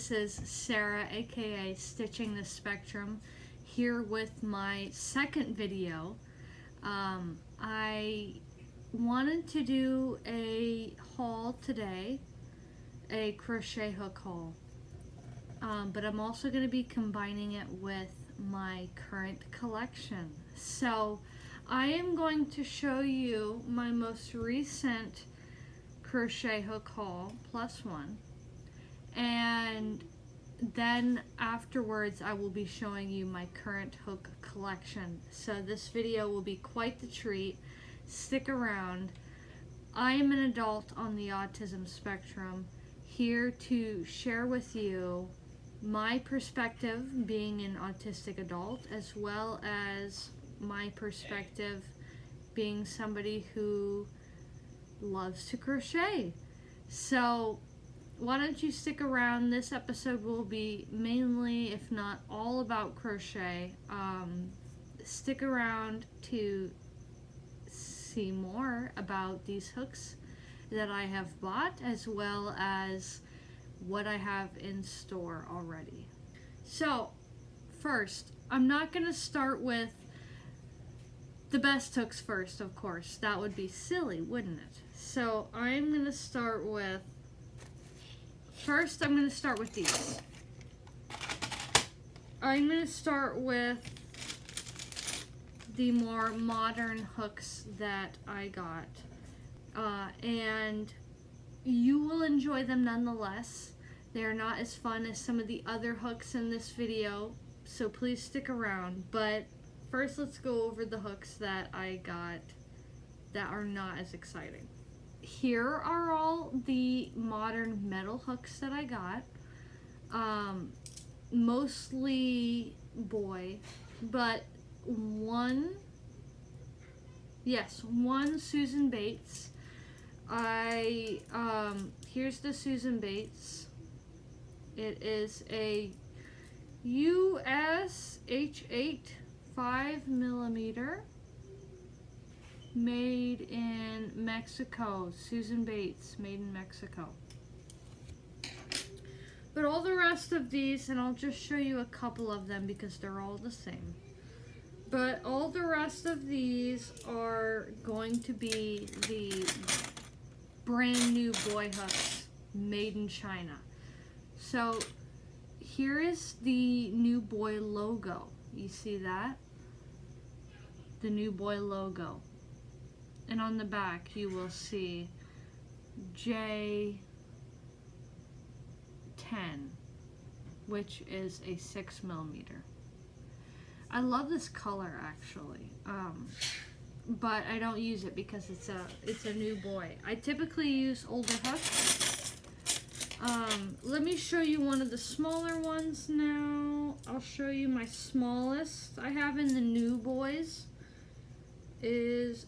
this is Sarah, aka Stitching the Spectrum, here with my second video. I wanted to do a haul today, a crochet hook haul, but I'm also going to be combining it with my current collection. So I am going to show you my most recent crochet hook haul plus one, and then afterwards I will be showing you my current hook collection. So this video will be quite the treat. Stick around. I am an adult on the autism spectrum, here to share with you my perspective being an autistic adult, as well as my perspective being somebody who loves to crochet. So why don't you stick around? This episode will be mainly, if not all, about crochet. Stick around to see more about these hooks that I have bought, as well as what I have in store already. So first, I'm not going to start with the best hooks first, of course. That would be silly, wouldn't it? So I'm going to start with, first I'm going to start with these. I'm going to start with the more modern hooks that I got. And you will enjoy them nonetheless. They are not as fun as some of the other hooks in this video, so please stick around. But first, let's go over the hooks that I got that are not as exciting. Here are all the modern metal hooks that I got. Mostly boy, but one Susan Bates. Here's the Susan Bates. It is a US H8 5mm, made in Mexico. Susan Bates, made in Mexico. But all the rest of these, and I'll just show you a couple of them because they're all the same, but all the rest of these are going to be the brand new boy hooks made in China. So here is the new boy logo. You see that? The new boy logo. And on the back you will see J10, which is a 6mm. I love this color actually, but I don't use it because it's a new boy. I typically use older hooks. Let me show you one of the smaller ones now. I'll show you my smallest I have in the new boys. It's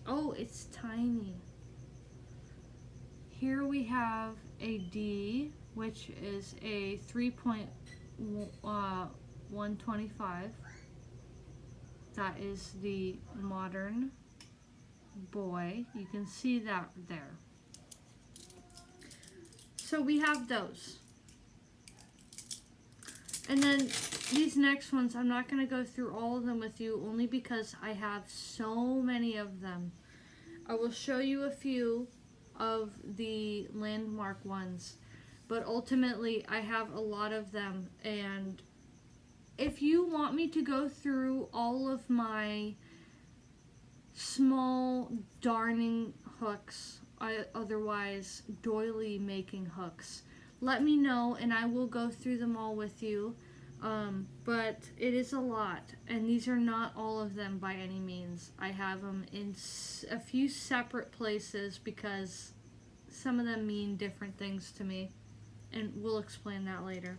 tiny. Here we have a D, which is a 3.125. That is the modern boy. You can see that there. So we have those. And then these next ones, I'm not going to go through all of them with you, only because I have so many of them. I will show you a few of the landmark ones, but ultimately I have a lot of them. And if you want me to go through all of my small darning hooks, otherwise doily making hooks, let me know and I will go through them all with you. But it is a lot, and these are not all of them by any means. I have them in a few separate places because some of them mean different things to me, and we'll explain that later.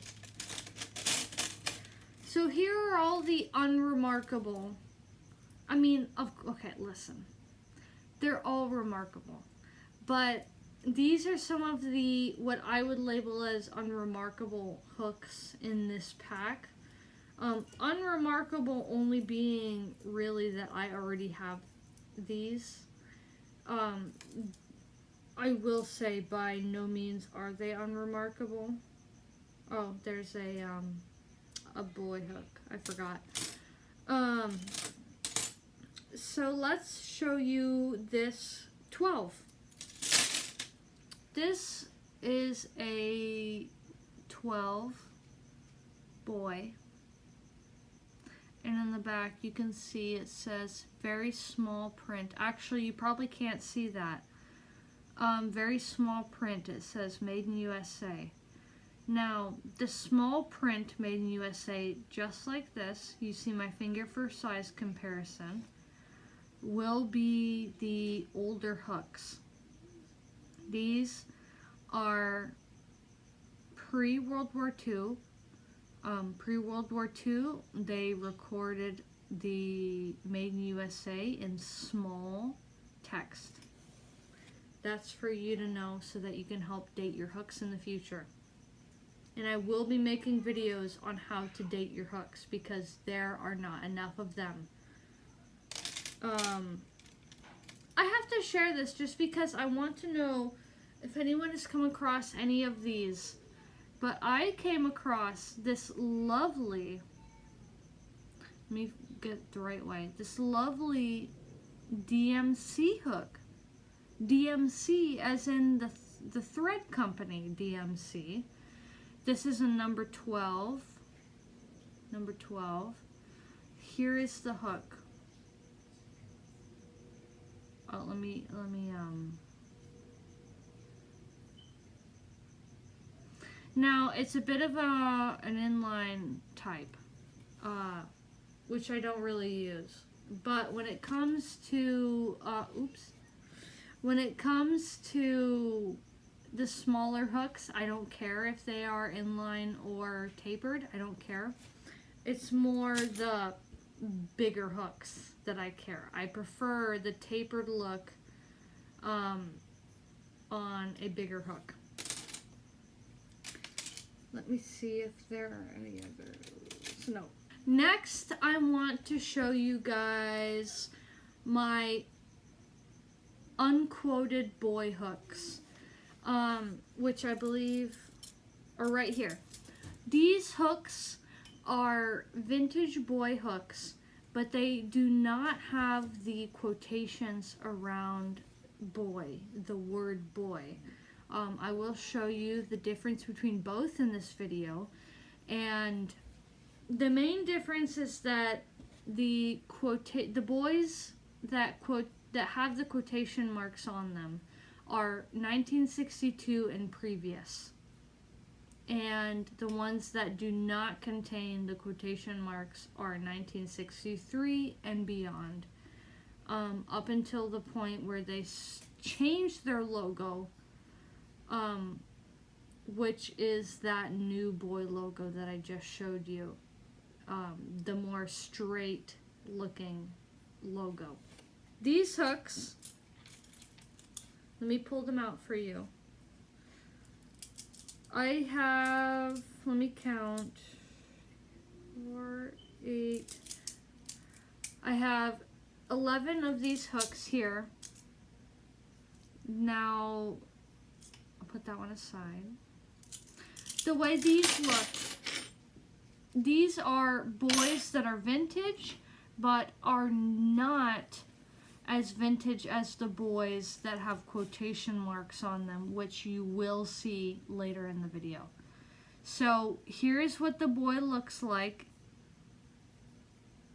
So here are all the unremarkable. Okay, listen. They're all remarkable, but these are some of the, what I would label as unremarkable hooks in this pack. Unremarkable only being really that I already have these. I will say by no means are they unremarkable. Oh, there's a boy hook. I forgot. So let's show you this 12. This is a 12 boy. And in the back you can see it says very small print. Actually, you probably can't see that. Very small print. It says Made in USA. Now, the small print Made in USA, just like this, you see my finger for size comparison, will be the older hooks. These are pre-World War II. Pre-World War II, they recorded the Made in USA in small text. That's for you to know so that you can help date your hooks in the future. And I will be making videos on how to date your hooks because there are not enough of them. I have to share this just because I want to know if anyone has come across any of these. But I came across this lovely, let me get it the right way, this lovely DMC hook. DMC as in the thread company, DMC. This is a number 12. Number 12. Here is the hook. Oh, let me Now, it's a bit of an inline type, which I don't really use. But when it comes to, when it comes to the smaller hooks, I don't care if they are inline or tapered. I don't care. It's more the bigger hooks that I care. I prefer the tapered look on a bigger hook. Let me see if there are any others. No. Next, I want to show you guys my unquoted boy hooks, which I believe are right here. These hooks are vintage boy hooks, but they do not have the quotations around boy, the word boy. I will show you the difference between both in this video, and the main difference is that the boys that have the quotation marks on them are 1962 and previous, and the ones that do not contain the quotation marks are 1963 and beyond, up until the point where they changed their logo, which is that new boy logo that I just showed you, the more straight looking logo. These hooks, let me pull them out for you. I have, let me count, 4, 8, I have 11 of these hooks here. Now, I'll put that one aside. The way these look, these are boys that are vintage, but are not as vintage as the boys that have quotation marks on them, which you will see later in the video. So here's what the boy looks like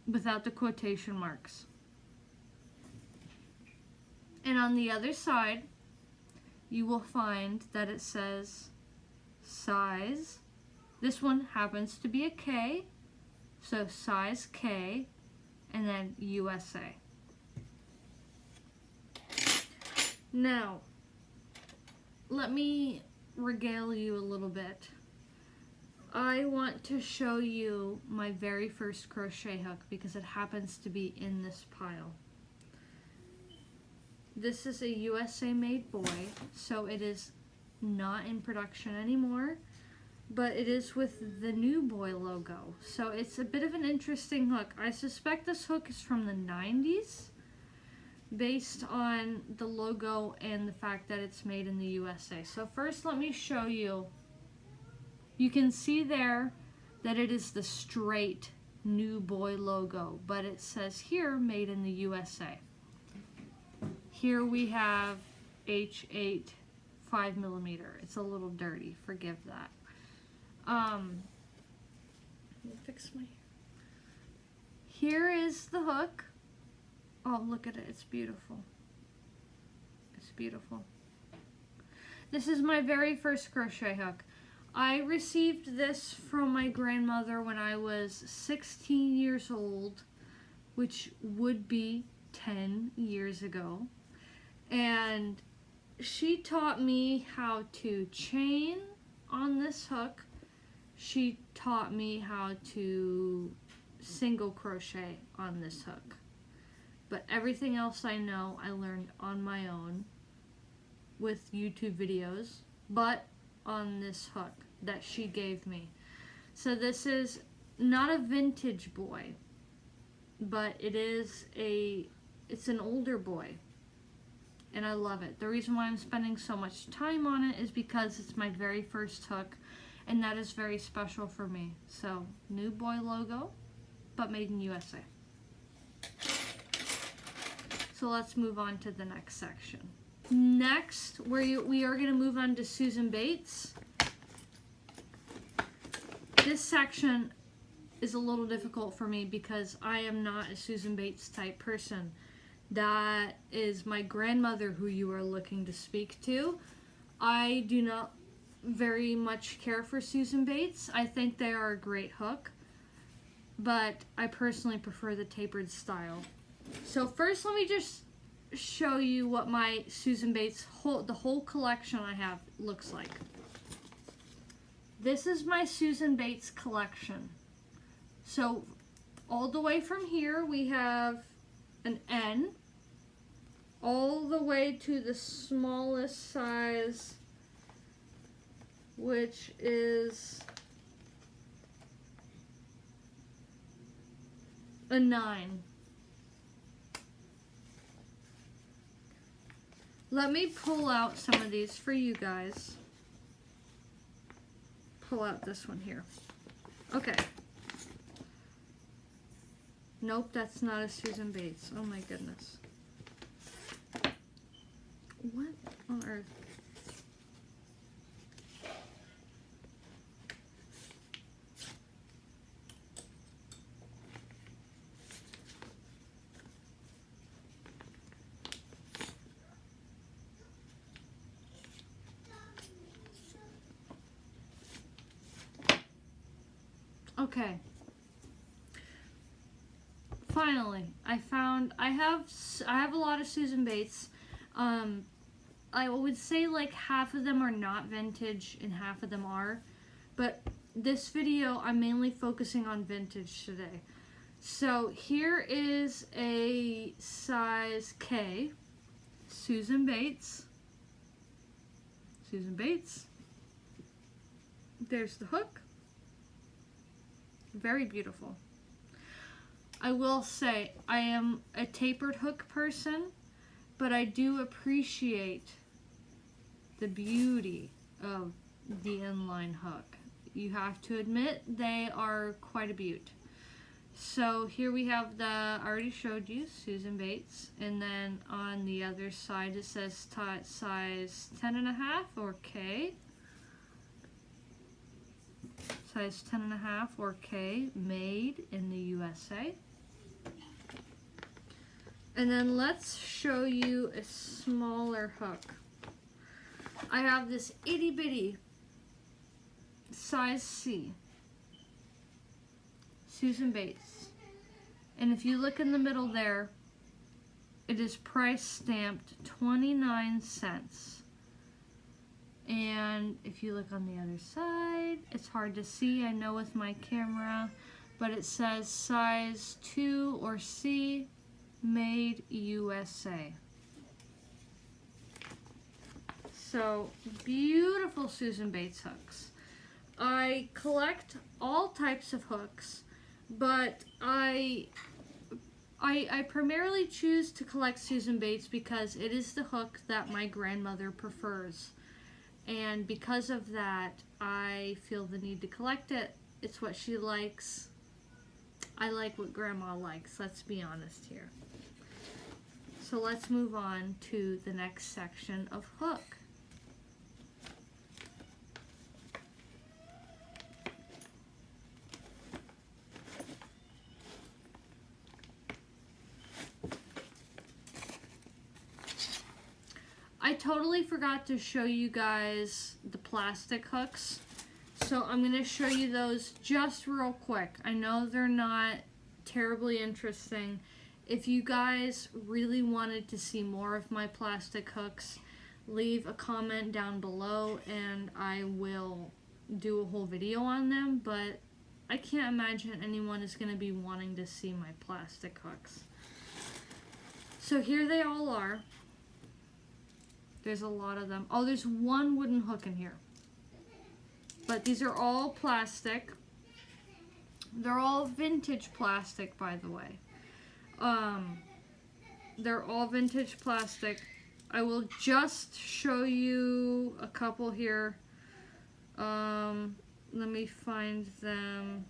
without the quotation marks. And on the other side, you will find that it says size. This one happens to be a K, so size K, and then USA. Now, let me regale you a little bit. I want to show you my very first crochet hook because it happens to be in this pile. This is a USA made boy, so it is not in production anymore, but it is with the new boy logo. So it's a bit of an interesting hook. I suspect this hook is from the 90s, based on the logo and the fact that it's made in the USA. So first let me show you You can see there that it is the straight New Boy logo, but it says here, made in the USA. Here we have H8 5mm. It's a little dirty, forgive that. Let me fix my hair. Here is the hook. Oh, look at it, it's beautiful. It's beautiful. This is my very first crochet hook. I received this from my grandmother when I was 16 years old, which would be 10 years ago. And she taught me how to chain on this hook. She taught me how to single crochet on this hook. But everything else I know, I learned on my own with YouTube videos, but on this hook that she gave me. So this is not a vintage boy, but it's an older boy, and I love it. The reason why I'm spending so much time on it is because it's my very first hook, and that is very special for me. So, New Boy logo, but made in USA. So let's move on to the next section. Next, we are going to move on to Susan Bates. This section is a little difficult for me because I am not a Susan Bates type person. That is my grandmother who you are looking to speak to. I do not very much care for Susan Bates. I think they are a great hook, but I personally prefer the tapered style. So first, let me just show you what my Susan Bates the whole collection I have looks like. This is my Susan Bates collection. So all the way from here we have an N, all the way to the smallest size, which is a 9. Let me pull out some of these for you guys. Pull out this one here. Okay. Nope, that's not a Susan Bates. Oh my goodness. What on earth? Okay. Finally, I have a lot of Susan Bates. I would say like half of them are not vintage and half of them are. But this video, I'm mainly focusing on vintage today. So here is a size K, Susan Bates. Susan Bates. There's the hook. Very beautiful. I will say I am a tapered hook person, but I do appreciate the beauty of the inline hook. You have to admit they are quite a beaut. So here we have I already showed you, Susan Bates, and then on the other side it says size 10.5 or K. Size 10.5 or K, made in the USA. And then let's show you a smaller hook. I have this itty bitty size C, Susan Bates. And if you look in the middle there, it is price stamped 29 cents. And if you look on the other side, it's hard to see, I know with my camera, but it says size 2 or C, made USA. So, beautiful Susan Bates hooks. I collect all types of hooks, but I primarily choose to collect Susan Bates because it is the hook that my grandmother prefers. And because of that, I feel the need to collect it. It's what she likes. I like what Grandma likes, let's be honest here. So let's move on to the next section of hook. I totally forgot to show you guys the plastic hooks. So I'm going to show you those just real quick. I know they're not terribly interesting. If you guys really wanted to see more of my plastic hooks, leave a comment down below and I will do a whole video on them, but I can't imagine anyone is going to be wanting to see my plastic hooks. So here they all are. There's a lot of them. Oh, there's one wooden hook in here. But these are all plastic. They're all vintage plastic, by the way. They're all vintage plastic. I will just show you a couple here. Let me find them.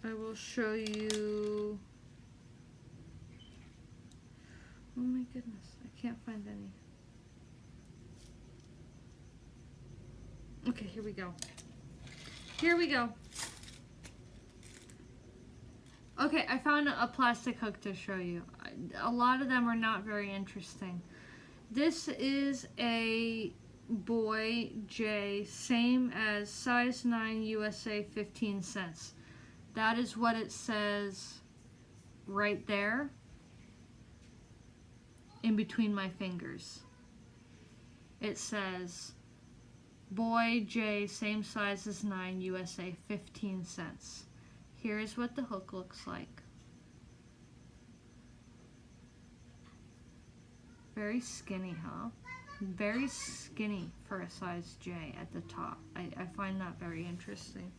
I will show you. Oh my goodness, I can't find any. Okay, here we go. Here we go. Okay, I found a plastic hook to show you. A lot of them are not very interesting. This is a Boy J, same as size 9 USA, 15 cents. That is what it says right there in between my fingers. It says Boy J, same size as 9 USA, 15 cents. Here's what the hook looks like. Very skinny, huh? Very skinny for a size J at the top. I find that very interesting.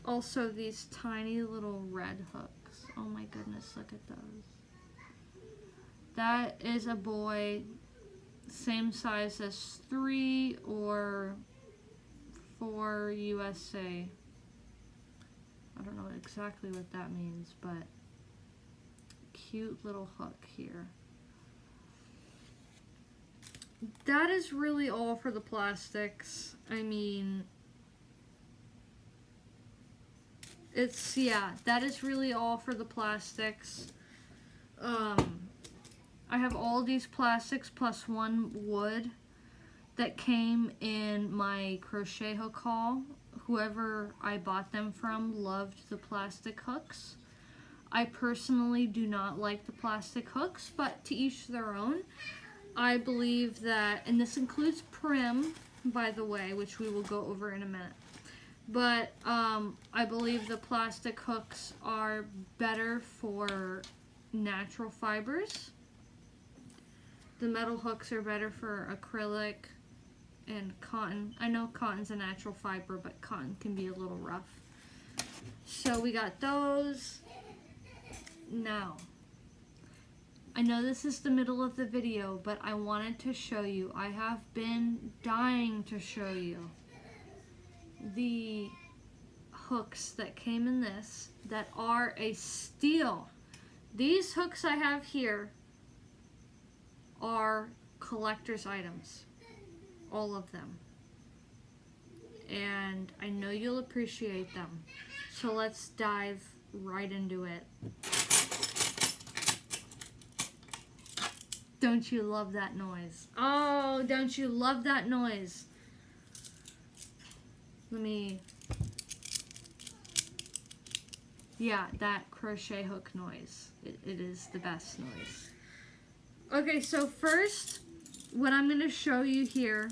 Also these tiny little red hooks. Oh my goodness, look at those. That is a Boy, same size as 3 or 4 USA. I don't know exactly what that means, but cute little hook here. That is really all for the plastics. I mean, yeah, that is really all for the plastics. I have all these plastics plus one wood that came in my crochet hook haul. Whoever I bought them from loved the plastic hooks. I personally do not like the plastic hooks, but to each their own. I believe that, and this includes Prim, by the way, which we will go over in a minute. But I believe the plastic hooks are better for natural fibers. The metal hooks are better for acrylic and cotton. I know cotton's a natural fiber, but cotton can be a little rough. So we got those. Now, I know this is the middle of the video, but I wanted to show you. I have been dying to show you the hooks that came in this that are a steal. These hooks I have here are collector's items, all of them, and I know you'll appreciate them. So let's dive right into it. Don't you love that noise? Oh, don't you love that noise? Yeah, that crochet hook noise. It is the best noise. Okay, so first, what I'm going to show you here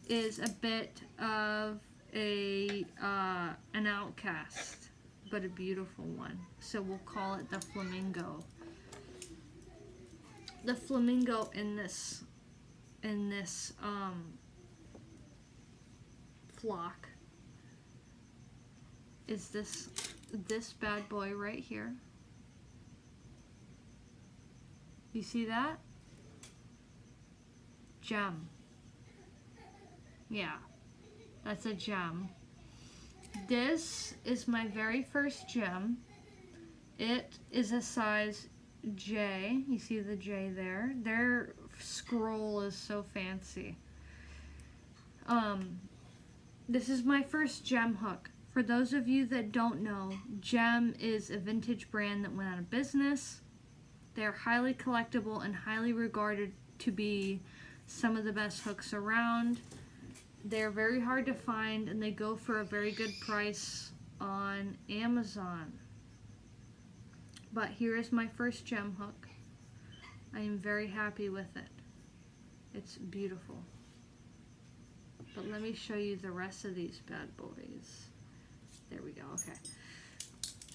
is a bit of an outcast, but a beautiful one. So we'll call it the flamingo. The flamingo in this flock is this bad boy right here. You see that? Gem. Yeah, that's a gem. This is my very first gem. It is a size J. You see the J there? Their scroll is so fancy. This is my first gem hook. For those of you that don't know, Gem is a vintage brand that went out of business. They're highly collectible and highly regarded to be some of the best hooks around. They're very hard to find and they go for a very good price on Amazon. But here is my first gem hook. I am very happy with it. It's beautiful. But let me show you the rest of these bad boys. There we go, okay.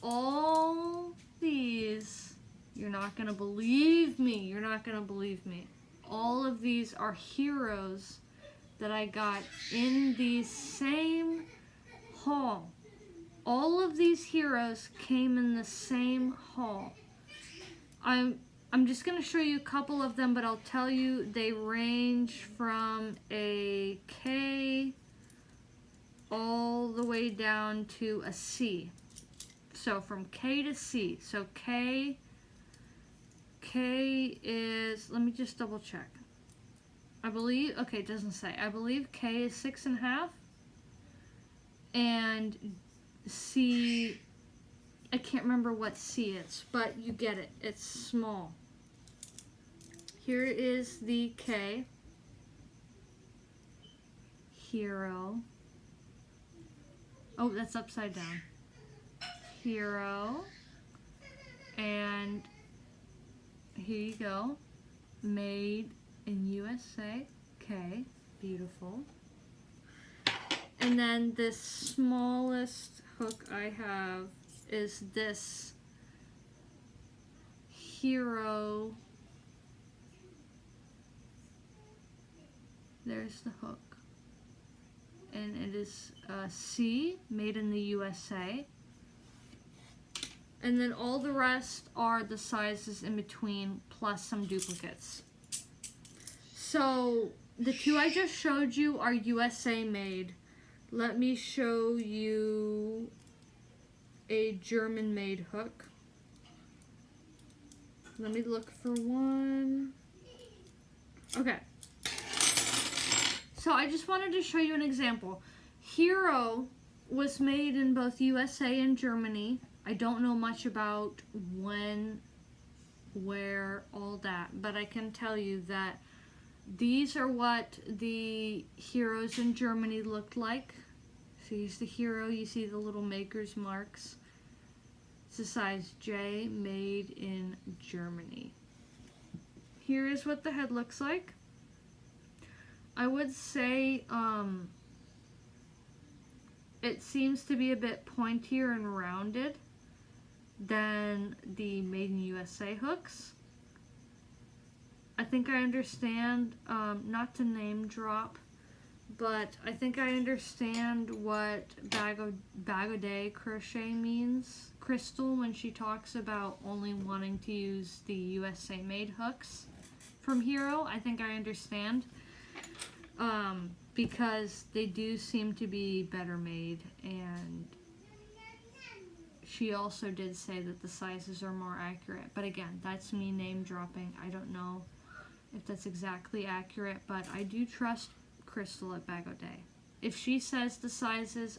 All these, you're not gonna believe me, you're not gonna believe me. All of these are heroes that I got in the same haul. All of these heroes came in the same haul. I'm just going to show you a couple of them, but I'll tell you they range from a K all the way down to a C. So from K to C. So K is, let me just double check. I believe, okay, it doesn't say. I believe K is 6.5. And C, I can't remember what C is, but you get it. It's small. Here is the K. Hero. Oh, that's upside down. Hero. And here you go. Made in USA. K. Beautiful. And then the smallest hook I have is this Hero. There's the hook. And it is C, made in the USA. And then all the rest are the sizes in between, plus some duplicates. So the two I just showed you are USA made. Let me show you a German made hook. Let me look for one. Okay. So I just wanted to show you an example. Hero was made in both USA and Germany. I don't know much about when, where, all that, but I can tell you that these are what the heroes in Germany looked like. So here's the hero, you see the little maker's marks. It's a size J, made in Germany. Here is what the head looks like. I would say it seems to be a bit pointier and rounded than the Made in USA hooks. I think I understand, not to name drop, but I think I understand what Bag o' Day Crochet means. Crystal, when she talks about only wanting to use the USA made hooks from Hero, I think I understand. Because they do seem to be better made, and she also did say that the sizes are more accurate. But again, that's me name dropping. I don't know if that's exactly accurate, but I do trust Crystal at Bag o' Day. If she says the sizes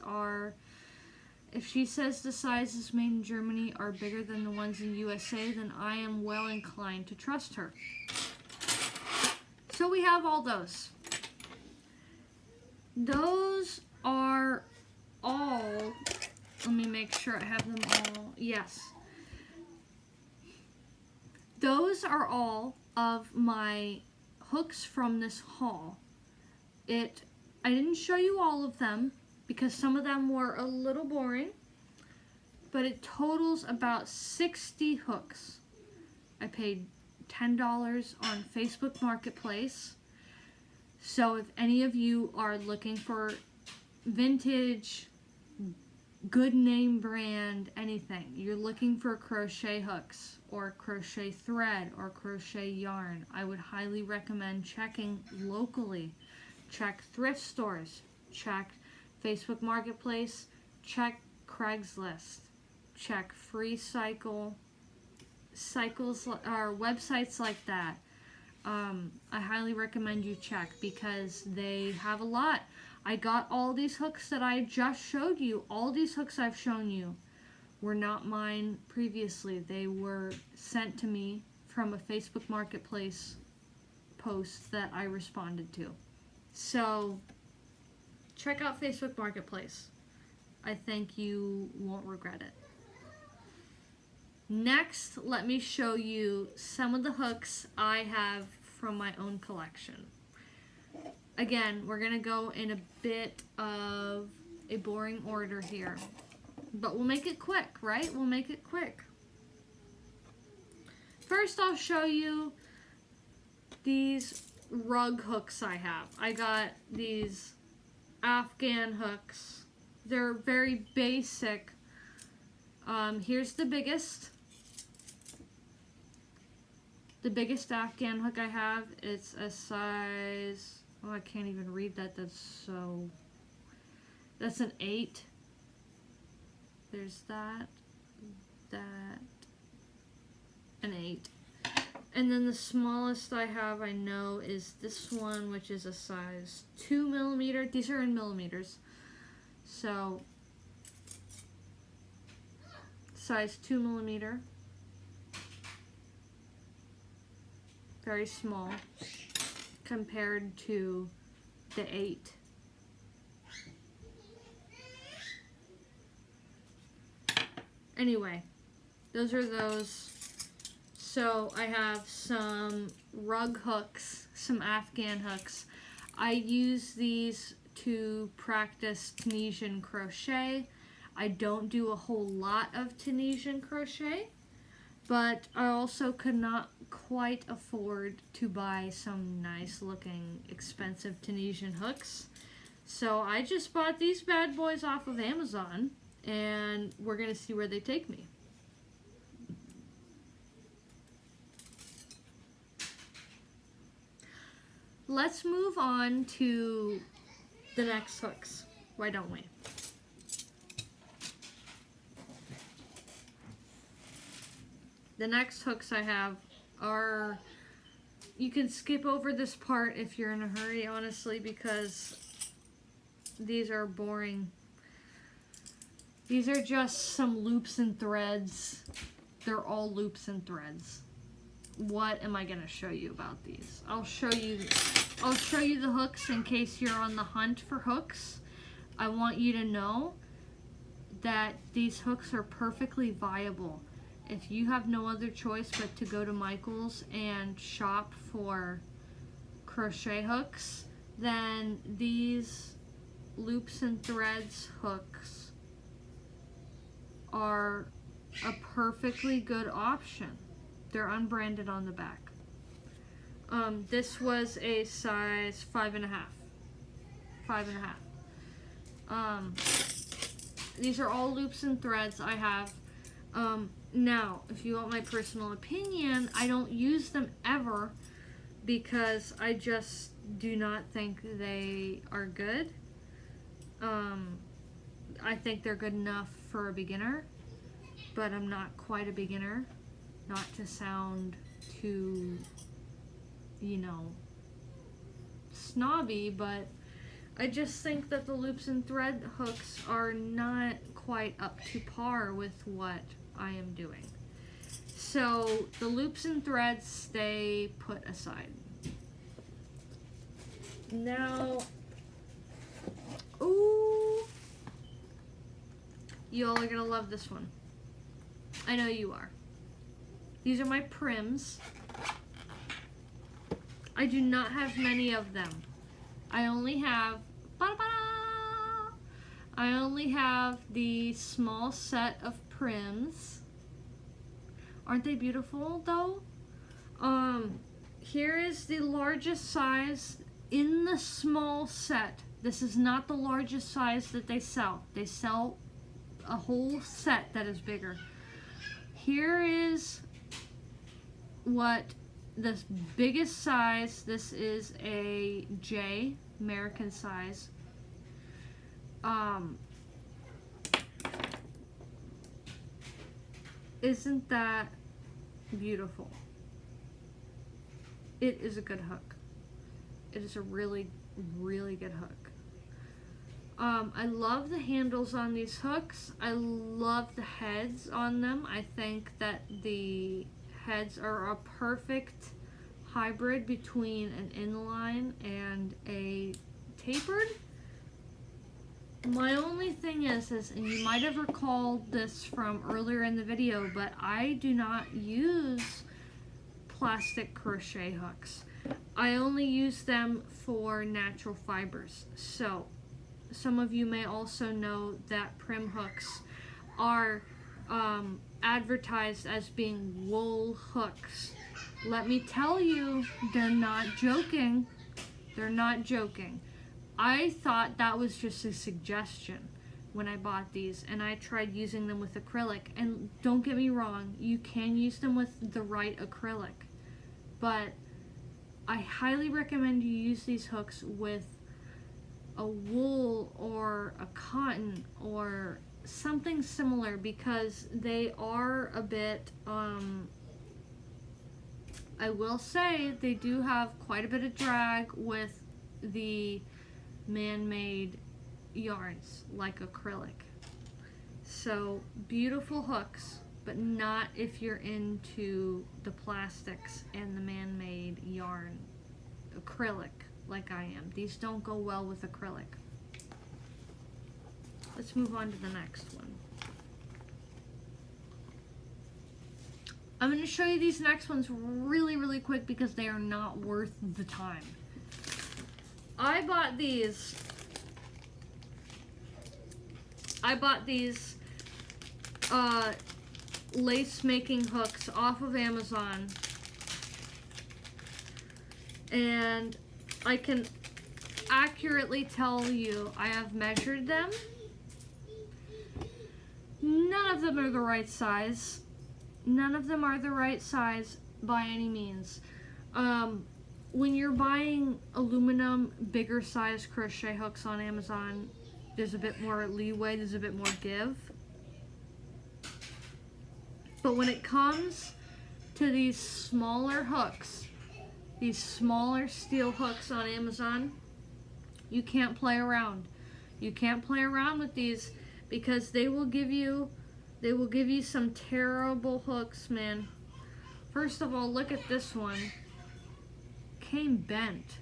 made in Germany are bigger than the ones in USA, then I am well inclined to trust her. So we have all those. Those are all, let me make sure I have them all, yes. Those are all of my hooks from this haul. I didn't show you all of them because some of them were a little boring, but it totals about 60 hooks. I paid $10 on Facebook Marketplace. So if any of you are looking for vintage good name brand anything. You're looking for crochet hooks or crochet thread or crochet yarn, I would highly recommend checking locally. Check thrift stores, check Facebook Marketplace, check Craigslist, check free cycles or websites like that. I highly recommend you check because they have a lot. I got all these hooks that I just showed you. All these hooks I've shown you were not mine previously. They were sent to me from a Facebook Marketplace post that I responded to. So check out Facebook Marketplace. I think you won't regret it. Next, let me show you some of the hooks I have from my own collection. Again, we're going to go in a bit of a boring order here, but we'll make it quick, right? We'll make it quick. First, I'll show you these rug hooks I have. I got these Afghan hooks. They're very basic. Here's the biggest. The biggest Afghan hook I have, it's a size, oh, I can't even read that, that's an 8. There's that, an 8. And then the smallest I have, I know, is this one, which is a size 2 millimeter. These are in millimeters. So, size 2 millimeter. Very small compared to the 8. Anyway, those are those. So I have some rug hooks, some Afghan hooks. I use these to practice Tunisian crochet. I don't do a whole lot of Tunisian crochet, but I also could not quite afford to buy some nice looking expensive Tunisian hooks. So I just bought these bad boys off of Amazon, and we're going to see where they take me. Let's move on to the next hooks. Why don't we? The next hooks I have are, you can skip over this part if you're in a hurry, honestly, because these are boring. These are just some loops and threads. They're all loops and threads. What am I going to show you about these? I'll show you the hooks in case you're on the hunt for hooks. I want you to know that these hooks are perfectly viable. If you have no other choice but to go to Michael's and shop for crochet hooks, then these loops and threads hooks are a perfectly good option. They're unbranded on the back. This was a size 5.5. 5.5. These are all loops and threads I have. Now, if you want my personal opinion, I don't use them ever because I just do not think they are good. I think they're good enough for a beginner, but I'm not quite a beginner. Not to sound too, snobby, but I just think that the loops and thread hooks are not quite up to par with what I am doing. So the loops and threads stay put aside. Now, ooh, you all are gonna love this one. I know you are. These are my Prims. I do not have many of them. I only have the small set of Prims. Aren't they beautiful though? Here is the largest size in the small set. This is not the largest size that they sell. They sell a whole set that is bigger. Here is what this biggest size, this is a J, American size. Isn't that beautiful? It is a good hook. It is a really, really good hook. I love the handles on these hooks. I love the heads on them. I think that the heads are a perfect hybrid between an inline and a tapered. My only thing is, and you might have recalled this from earlier in the video, but I do not use plastic crochet hooks. I only use them for natural fibers. So some of you may also know that Prim Hooks are advertised as being wool hooks. Let me tell you, they're not joking. They're not joking. I thought that was just a suggestion when I bought these, and I tried using them with acrylic. And don't get me wrong, you can use them with the right acrylic, but I highly recommend you use these hooks with a wool or a cotton or something similar, because they are a bit, I will say they do have quite a bit of drag with the man-made yarns like acrylic. So beautiful hooks, but not if you're into the plastics and the man-made yarn acrylic like I am. These don't go well with acrylic. Let's move on to the next one. I'm going to show you these next ones really, really quick because they are not worth the time. I bought these lace making hooks off of Amazon, and I can accurately tell you I have measured them. None of them are the right size. None of them are the right size by any means. When you're buying aluminum, bigger size crochet hooks on Amazon, there's a bit more leeway, there's a bit more give. But when it comes to these smaller hooks, these smaller steel hooks on Amazon, you can't play around. You can't play around with these, because they will give you some terrible hooks, man. First of all, look at this one. Came bent.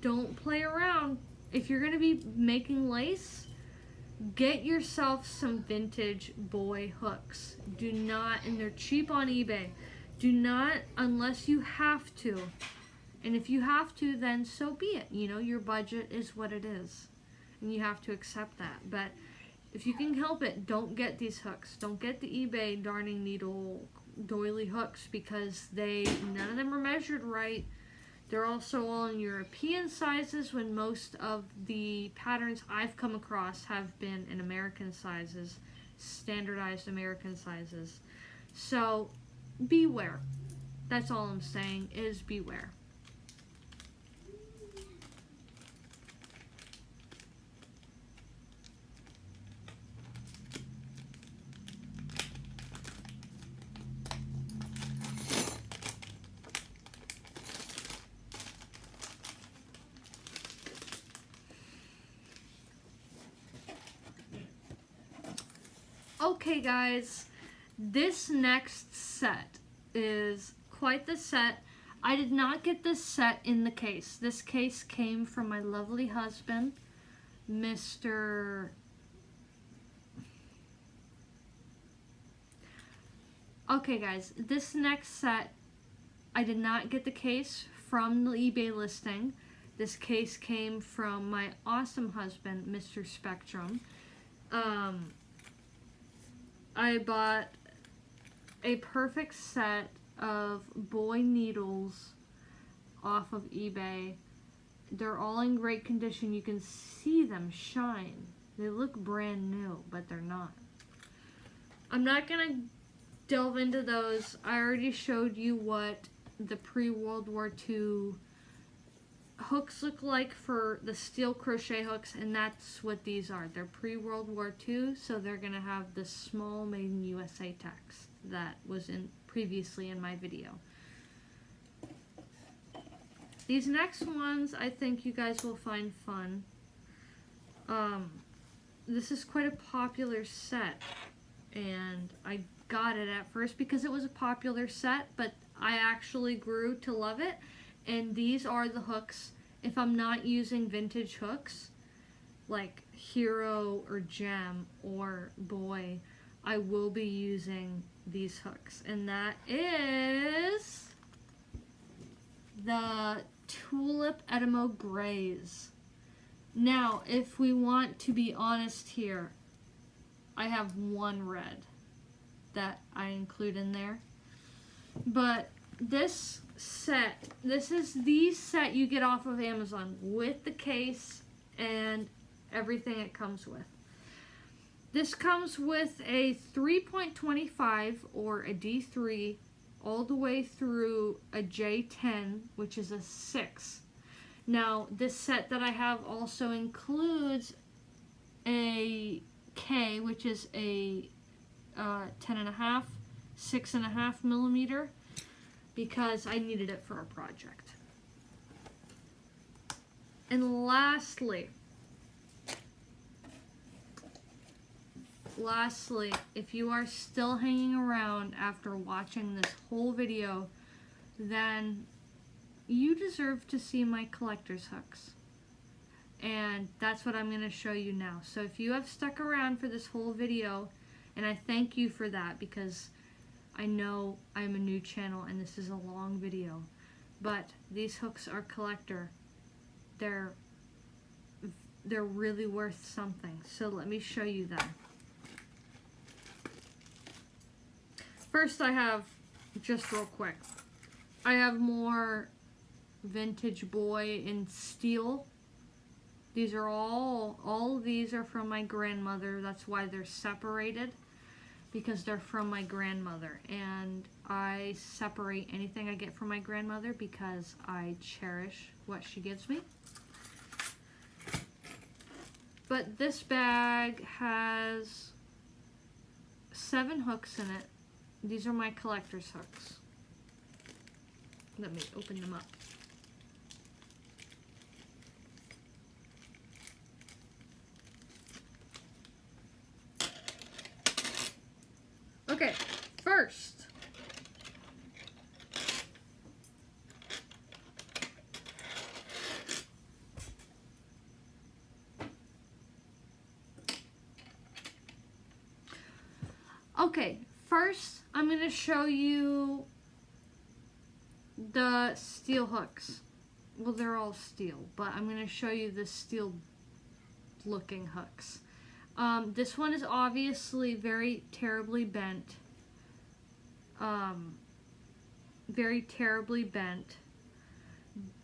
Don't play around. If you're gonna be making lace, get yourself some vintage boy hooks. Do not, and they're cheap on eBay. Do not, unless you have to. And if you have to, then so be it. You know, your budget is what it is, and you have to accept that. But if you can help it, don't get these hooks. Don't get the eBay darning needle doily hooks, because none of them are measured right. They're also all in European sizes, when most of the patterns I've come across have been in American sizes, standardized American sizes. So beware. That's all I'm saying, is beware. Okay guys, this next set is quite the set. I did not get this set in the case. This case came from my lovely husband, Mr. Okay guys, this next set, I did not get the case from the eBay listing. This case came from my awesome husband, Mr. Spectrum. I bought a perfect set of boy needles off of eBay. They're all in great condition. You can see them shine. They look brand new, but they're not. I'm not gonna delve into those. I already showed you what the pre-World War II hooks look like for the steel crochet hooks, and that's what these are. They're pre-World War II, so they're gonna have the small made in USA text that was previously in my video. These next ones I think you guys will find fun. This is quite a popular set, and I got it at first because it was a popular set, but I actually grew to love it. And these are the hooks. If I'm not using vintage hooks like Hero or Gem or Boy, I will be using these hooks, and that is the Tulip Etamo Grays. Now, if we want to be honest here, I have one red that I include in there. But this set, this is the set you get off of Amazon with the case and everything it comes with. This comes with a 3.25 or a D3 all the way through a J10, which is a 6. Now, this set that I have also includes a K, which is a 10.5, 6.5 millimeter, because I needed it for a project. And lastly, if you are still hanging around after watching this whole video, then you deserve to see my collector's hooks. And that's what I'm going to show you now. So if you have stuck around for this whole video, and I thank you for that because I know I'm a new channel and this is a long video, but these hooks are collector. They're really worth something. So let me show you them. First I have, just real quick, I have more vintage Boy in steel. These are all of these are from my grandmother. That's why they're separated, because they're from my grandmother. And I separate anything I get from my grandmother because I cherish what she gives me. But this bag has 7 hooks in it. These are my collector's hooks. Let me open them up. Okay, first, I'm going to show you the steel hooks. Well, they're all steel, but I'm going to show you the steel looking hooks. This one is obviously very terribly bent. Very terribly bent.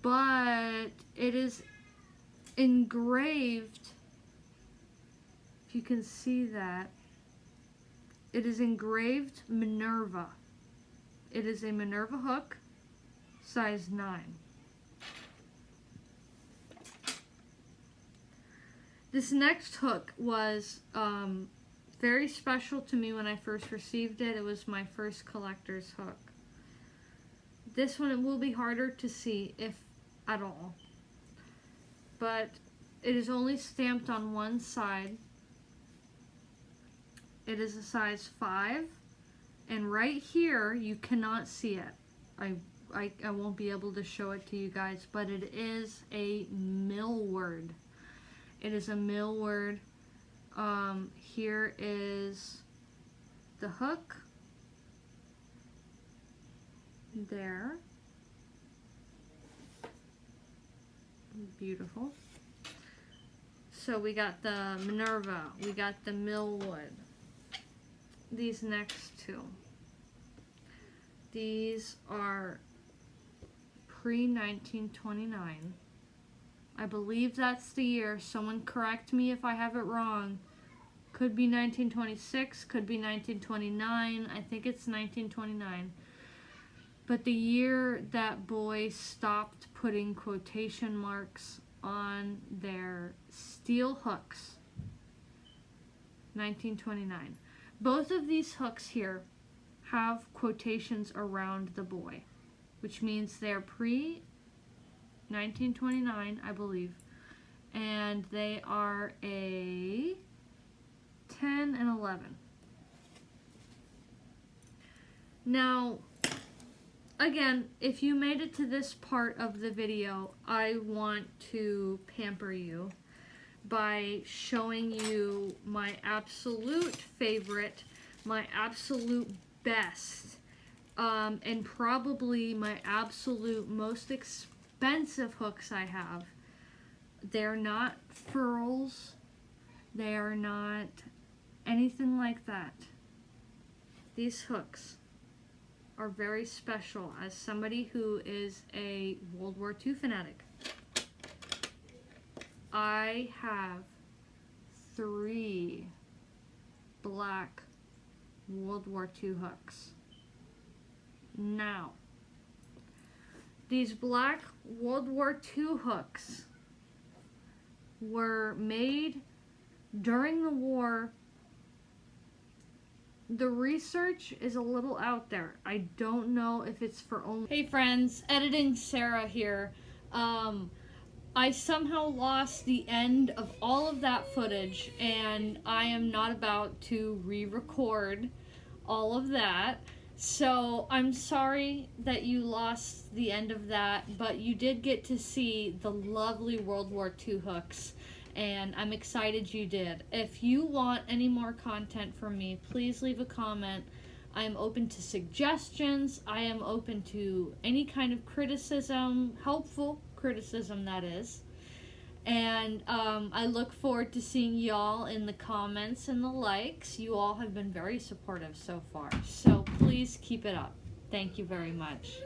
But it is engraved, if you can see that, it is engraved Minerva. It is a Minerva hook, size 9. This next hook was very special to me when I first received it. It was my first collector's hook. This one, it will be harder to see, if at all. But it is only stamped on one side. It is a size 5. And right here, you cannot see it. I won't be able to show it to you guys, but it is a millward. It is a millward. Here is the hook. There. Beautiful. So we got the Minerva. We got the millwood. These next two. These are pre-1929. I believe that's the year. Someone correct me if I have it wrong. Could be 1926, could be 1929. I think it's 1929. But the year that boys stopped putting quotation marks on their steel hooks, 1929. Both of these hooks here have quotations around the boy, which means they're pre-1929, I believe, and they are a 10 and 11. Now, again, if you made it to this part of the video, I want to pamper you by showing you my absolute favorite, my absolute best, and probably my absolute most expensive hooks I have. They're not furls. They are not anything like that. These hooks are very special as somebody who is a World War II fanatic. I have 3 black World War II hooks. Now, these black World War II hooks were made during the war. The research is a little out there. I don't know if it's for only... Hey friends, editing Sarah here. I somehow lost the end of all of that footage, and I am not about to re-record all of that. So I'm sorry that you lost the end of that, but you did get to see the lovely World War II hooks, and I'm excited you did. If you want any more content from me, please leave a comment. I am open to suggestions. I am open to any kind of criticism, helpful criticism that is. And I look forward to seeing y'all in the comments and the likes. You all have been very supportive so far. So please keep it up. Thank you very much.